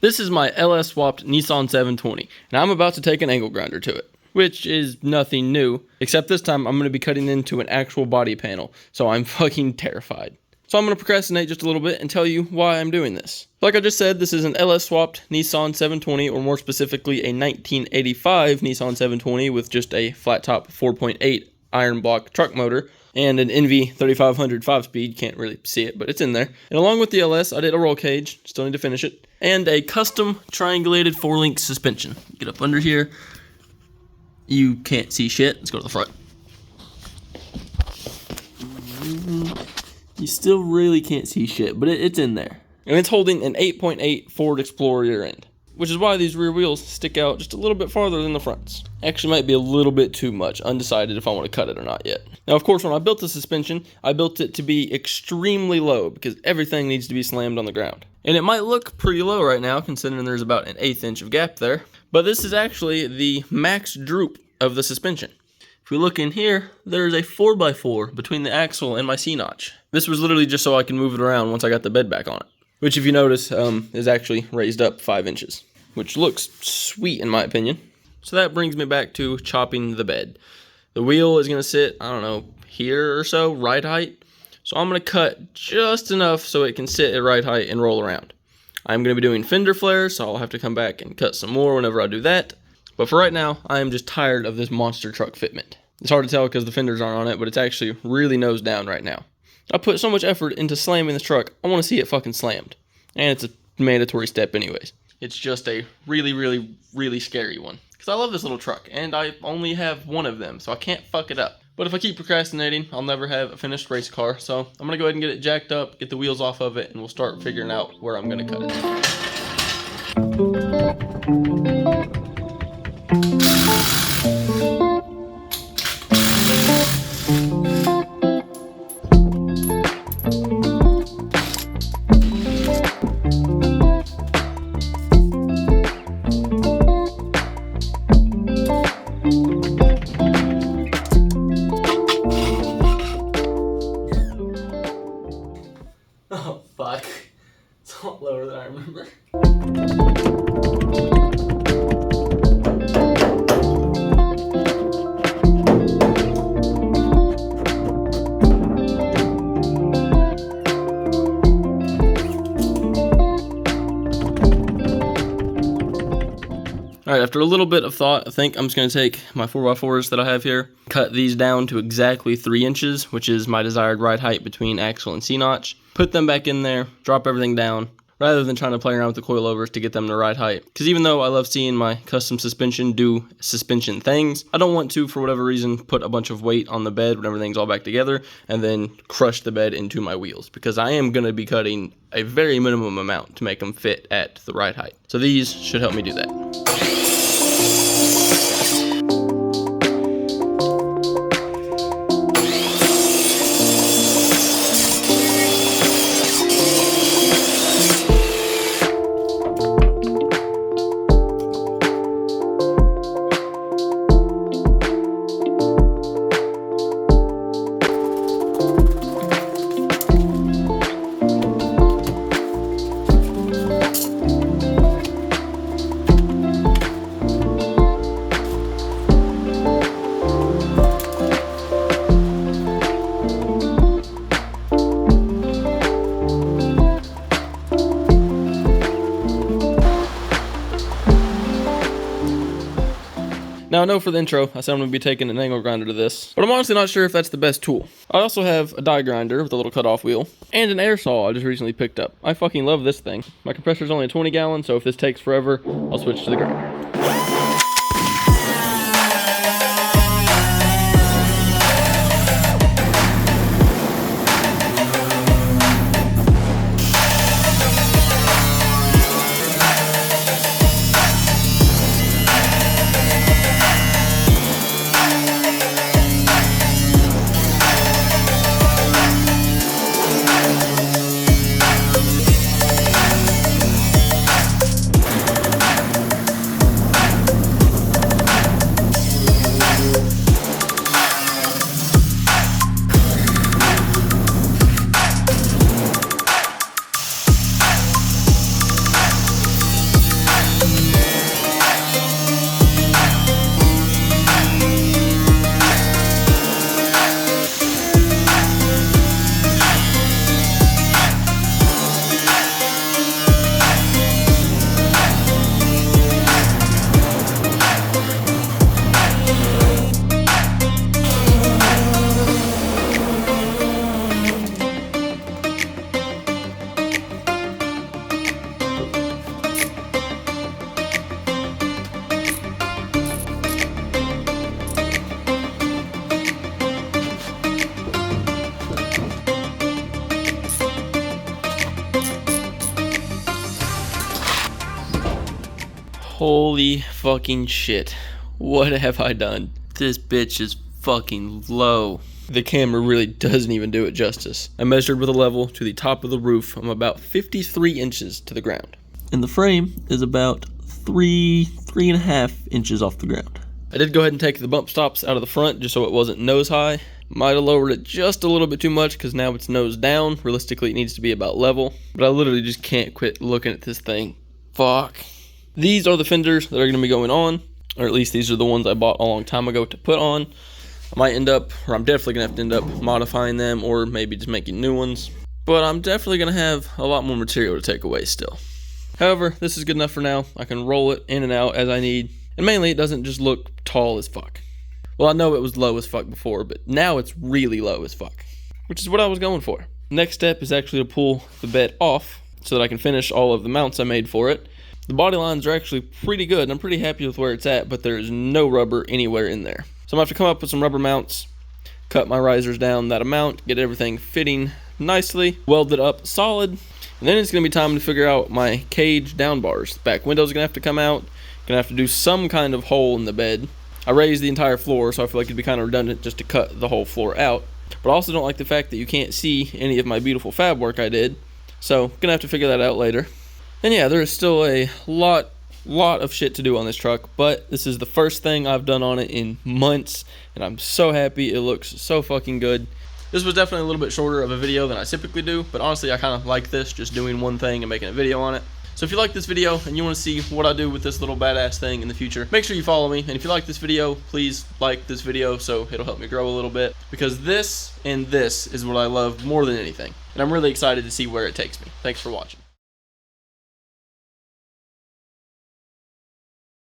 This is my LS swapped Nissan 720, and I'm about to take an angle grinder to it, which is nothing new, except this time I'm going to be cutting into an actual body panel, so I'm fucking terrified. So I'm going to procrastinate just a little bit and tell you why I'm doing this. Like I just said, this is an LS swapped Nissan 720, or more specifically a 1985 Nissan 720 with just a flat top 4.8 iron block truck motor and an NV 3500 5-speed. Can't really see it, but it's in there. And along with the LS, I did a roll cage, still need to finish it, and a custom triangulated 4-link suspension. Get up under here. You can't see shit. Let's go to the front. You still really can't see shit, but it's in there. And it's holding an 8.8 Ford Explorer rear end, which is why these rear wheels stick out just a little bit farther than the fronts. Actually might be a little bit too much, undecided if I want to cut it or not yet. Now, of course, when I built the suspension, I built it to be extremely low because everything needs to be slammed on the ground. And it might look pretty low right now, considering there's about an 1/8 inch of gap there, but this is actually the max droop of the suspension. If we look in here, there's a 4x4 between the axle and my C-notch. This was literally just so I can move it around once I got the bed back on it, which, if you notice, is actually raised up 5 inches, which looks sweet in my opinion. So that brings me back to chopping the bed. The wheel is going to sit, I don't know, here or so, right height. So I'm going to cut just enough so it can sit at right height and roll around. I'm going to be doing fender flares, so I'll have to come back and cut some more whenever I do that. But for right now, I am just tired of this monster truck fitment. It's hard to tell because the fenders aren't on it, but it's actually really nose down right now. I put so much effort into slamming this truck, I want to see it fucking slammed. And it's a mandatory step anyways. It's just a really, really, really scary one. Because I love this little truck, and I only have one of them, so I can't fuck it up. But if I keep procrastinating, I'll never have a finished race car. So I'm going to go ahead and get it jacked up, get the wheels off of it, and we'll start figuring out where I'm going to cut it. Oh, fuck. It's a lot lower than I remember. Alright, after a little bit of thought, I think I'm just going to take my 4x4s that I have here, cut these down to exactly 3 inches, which is my desired ride height between axle and C-notch, put them back in there, drop everything down, rather than trying to play around with the coilovers to get them to ride height. Because even though I love seeing my custom suspension do suspension things, I don't want to, for whatever reason, put a bunch of weight on the bed when everything's all back together, and then crush the bed into my wheels, because I am going to be cutting a very minimum amount to make them fit at the right height. So these should help me do that. Now, I know for the intro, I said I'm going to be taking an angle grinder to this, but I'm honestly not sure if that's the best tool. I also have a die grinder with a little cutoff wheel, and an air saw I just recently picked up. I fucking love this thing. My compressor's only a 20 gallon, so if this takes forever, I'll switch to the grinder. Holy fucking shit. What have I done? This bitch is fucking low. The camera really doesn't even do it justice. I measured with a level to the top of the roof. I'm about 53 inches to the ground. And the frame is about 3.5 inches off the ground. I did go ahead and take the bump stops out of the front just so it wasn't nose high. Might have lowered it just a little bit too much because now it's nose down. Realistically, it needs to be about level. But I literally just can't quit looking at this thing. Fuck. These are the fenders that are going to be going on. Or at least these are the ones I bought a long time ago to put on. I might end up, or I'm definitely going to have to end up modifying them or maybe just making new ones. But I'm definitely going to have a lot more material to take away still. However, this is good enough for now. I can roll it in and out as I need. And mainly, it doesn't just look tall as fuck. Well, I know it was low as fuck before, but now it's really low as fuck. Which is what I was going for. Next step is actually to pull the bed off so that I can finish all of the mounts I made for it. The body lines are actually pretty good, and I'm pretty happy with where it's at, but there's no rubber anywhere in there. So I'm going to have to come up with some rubber mounts, cut my risers down that amount, get everything fitting nicely, weld it up solid, and then it's going to be time to figure out my cage down bars. The back window's going to have to come out, going to have to do some kind of hole in the bed. I raised the entire floor, so I feel like it'd be kind of redundant just to cut the whole floor out. But I also don't like the fact that you can't see any of my beautiful fab work I did, so going to have to figure that out later. And yeah, there is still a lot of shit to do on this truck, but this is the first thing I've done on it in months, and I'm so happy. It looks so fucking good. This was definitely a little bit shorter of a video than I typically do, but honestly, I kind of like this, just doing one thing and making a video on it. So if you like this video and you want to see what I do with this little badass thing in the future, make sure you follow me. And if you like this video, please like this video so it'll help me grow a little bit, because this and this is what I love more than anything. And I'm really excited to see where it takes me. Thanks for watching.